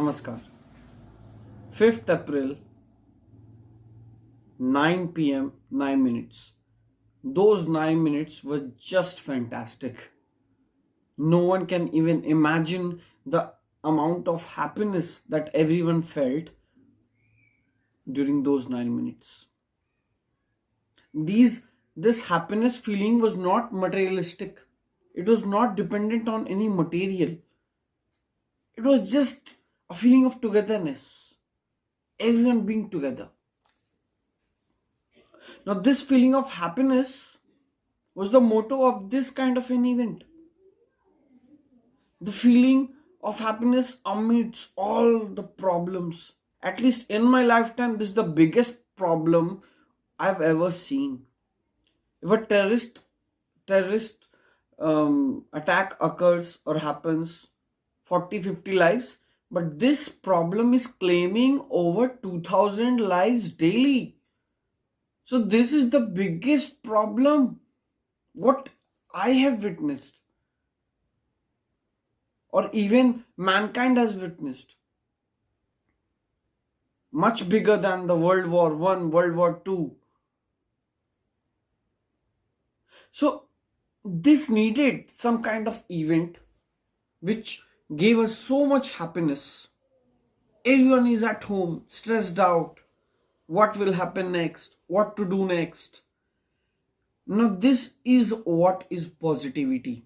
Namaskar. 5th April, 9 p.m., 9 minutes. Those 9 minutes were just fantastic. No one can even imagine the amount of happiness that everyone felt during those 9 minutes. This happiness feeling was not materialistic. It was not dependent on any material. It was just a feeling of togetherness. Everyone being together. Now, this feeling of happiness was the motto of this kind of an event. The feeling of happiness amidst all the problems. At least in my lifetime, this is the biggest problem I've ever seen. If a terrorist attack occurs or happens, 40-50 lives, but this problem is claiming over 2000 lives daily. So this is the biggest problem what I have witnessed, or even mankind has witnessed. Much bigger than the World War One, World War Two. So this needed some kind of event which gave us so much happiness. Everyone is at home, stressed out. What will happen next? What to do next? Now, this is what is positivity.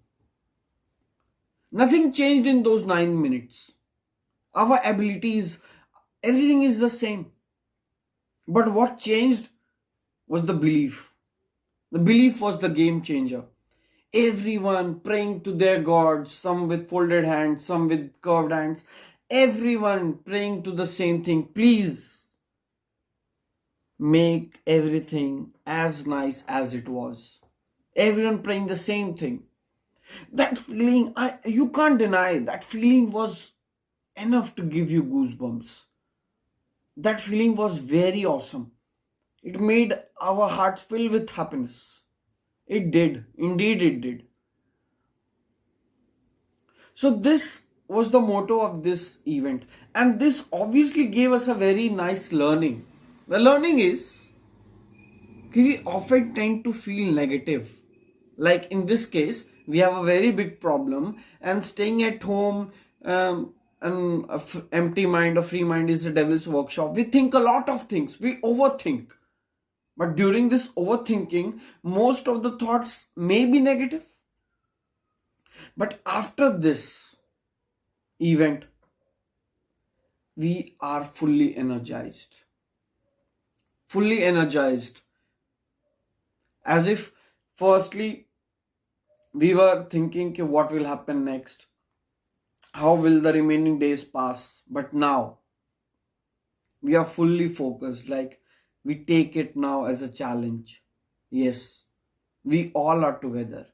Nothing changed in those 9 minutes. Our abilities, everything is the same. But what changed was the belief. The belief was the game changer. Everyone praying to their gods, some with folded hands, some with curved hands. Everyone praying to the same thing. Please make everything as nice as it was. Everyone praying the same thing. That feeling, you can't deny, that feeling was enough to give you goosebumps. That feeling was very awesome. It made our hearts fill with happiness. It did. Indeed, it did. So this was the motto of this event. And this obviously gave us a very nice learning. The learning is, we often tend to feel negative. Like in this case, we have a very big problem, and staying at home and empty mind or free mind is the devil's workshop. We think a lot of things. We overthink. But during this overthinking, most of the thoughts may be negative. But after this event, we are fully energized. Fully energized. As if, firstly, we were thinking what will happen next. How will the remaining days pass? But now, we are fully focused. Like, we take it now as a challenge. Yes, we all are together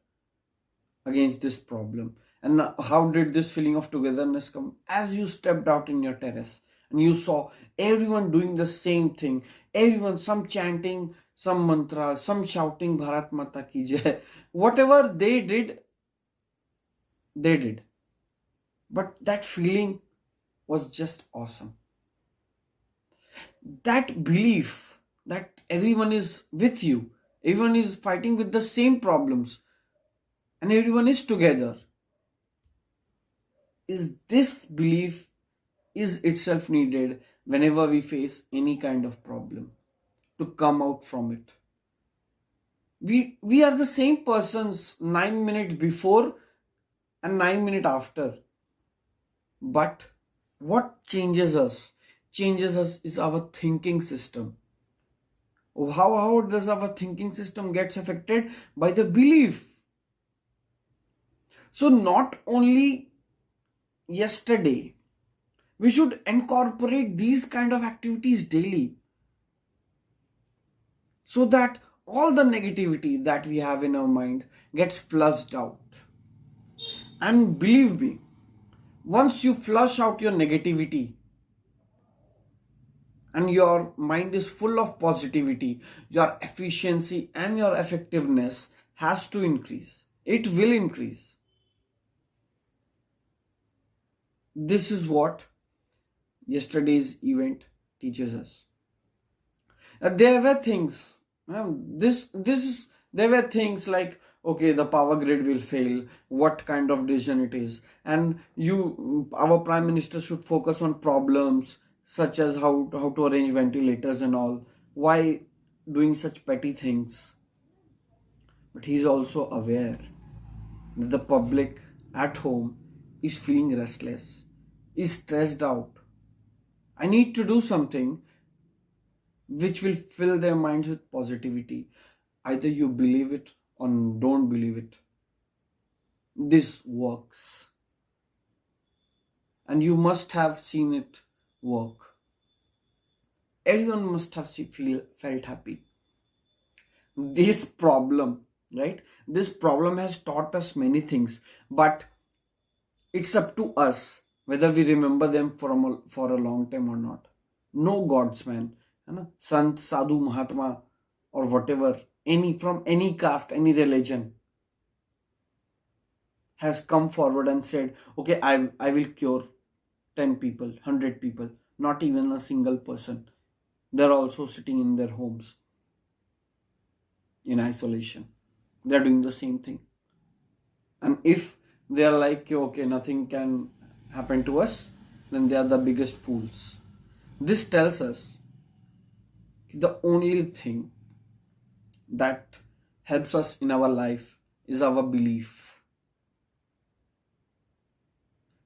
against this problem. And how did this feeling of togetherness come? As you stepped out in your terrace and you saw everyone doing the same thing. Everyone, some chanting some mantra, some shouting Bharat Mata Ki Jai. Whatever they did, they did. But that feeling was just awesome. That belief that everyone is with you, everyone is fighting with the same problems, and everyone is together, is this belief is itself needed whenever we face any kind of problem to come out from it. We are the same persons 9 minutes before and 9 minutes after. But what changes us? Changes us is our thinking system. How does our thinking system gets affected? By the belief. So not only yesterday, we should incorporate these kind of activities daily, so that all the negativity that we have in our mind gets flushed out. And believe me, once you flush out your negativity and your mind is full of positivity, your efficiency and your effectiveness has to increase. It will increase. This is what yesterday's event teaches us. There were things. There were things like, okay, the power grid will fail. What kind of decision it is, and our prime minister should focus on problems such as how to arrange ventilators and all. Why doing such petty things? But he's also aware that the public at home is feeling restless, is stressed out. I need to do something which will fill their minds with positivity. Either you believe it or don't believe it. This works. And you must have seen it work. Everyone must have felt happy. This problem, right? This problem has taught us many things, but it's up to us whether we remember them for a long time or not. No gods, man. Sant, Sadhu, Mahatma, or whatever, from any caste, any religion, has come forward and said, okay, I will cure 10 people, 100 people, not even a single person. They're also sitting in their homes in isolation. They're doing the same thing. And if they are like, okay, nothing can happen to us, then they are the biggest fools. This tells us the only thing that helps us in our life is our belief.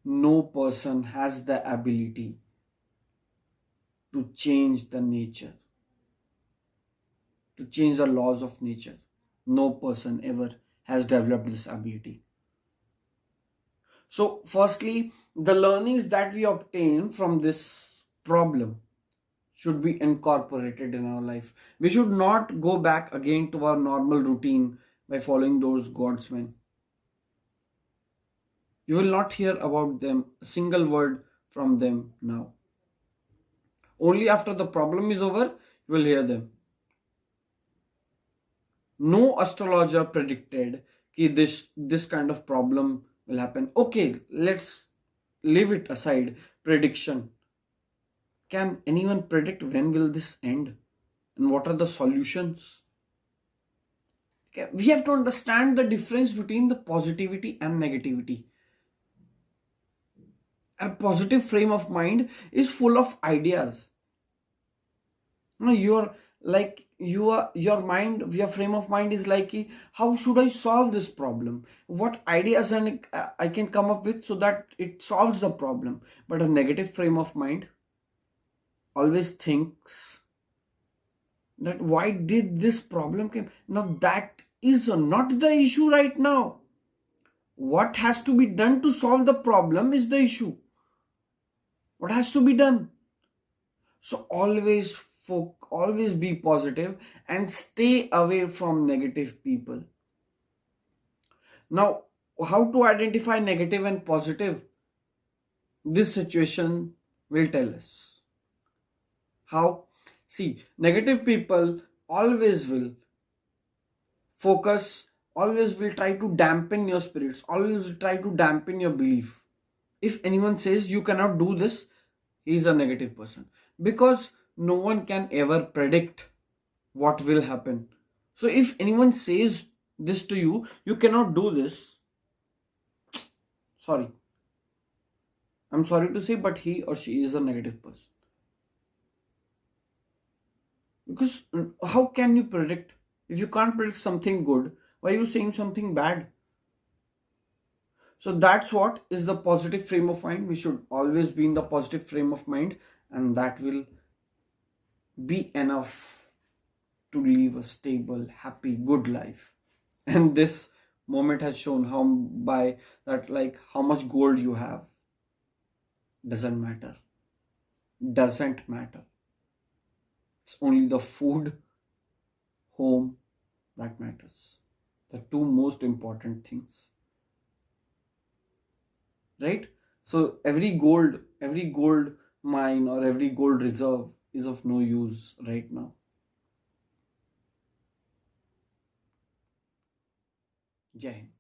No person has the ability to change the nature, to change the laws of nature. No person ever has developed this ability. So, firstly, the learnings that we obtain from this problem should be incorporated in our life. We should not go back again to our normal routine by following those godsmen. You will not hear about them, a single word from them now. Only after the problem is over, you will hear them. No astrologer predicted that this kind of problem will happen. Okay, let's leave it aside. Prediction. Can anyone predict when will this end? And what are the solutions? Okay, we have to understand the difference between the positivity and negativity. A positive frame of mind is full of ideas. Your mind, your frame of mind is like, how should I solve this problem? What ideas I can come up with so that it solves the problem? But a negative frame of mind always thinks that why did this problem come? Now that is not the issue right now. What has to be done to solve the problem is the issue. What has to be done? So always be positive and stay away from negative people. Now, how to identify negative and positive? This situation will tell us. How? See, negative people always will focus, always will try to dampen your spirits, always will try to dampen your belief. If anyone says you cannot do this, he is a negative person. Because no one can ever predict what will happen. So if anyone says this to you, you cannot do this. Sorry. I'm sorry to say, but he or she is a negative person. Because how can you predict? If you can't predict something good, why are you saying something bad? So that's what is the positive frame of mind. We should always be in the positive frame of mind, and that will be enough to live a stable, happy, good life. And this moment has shown how much gold you have doesn't matter. Doesn't matter. It's only the food, home that matters. The two most important things. Right? So every gold mine or every gold reserve is of no use right now. Jai Hind.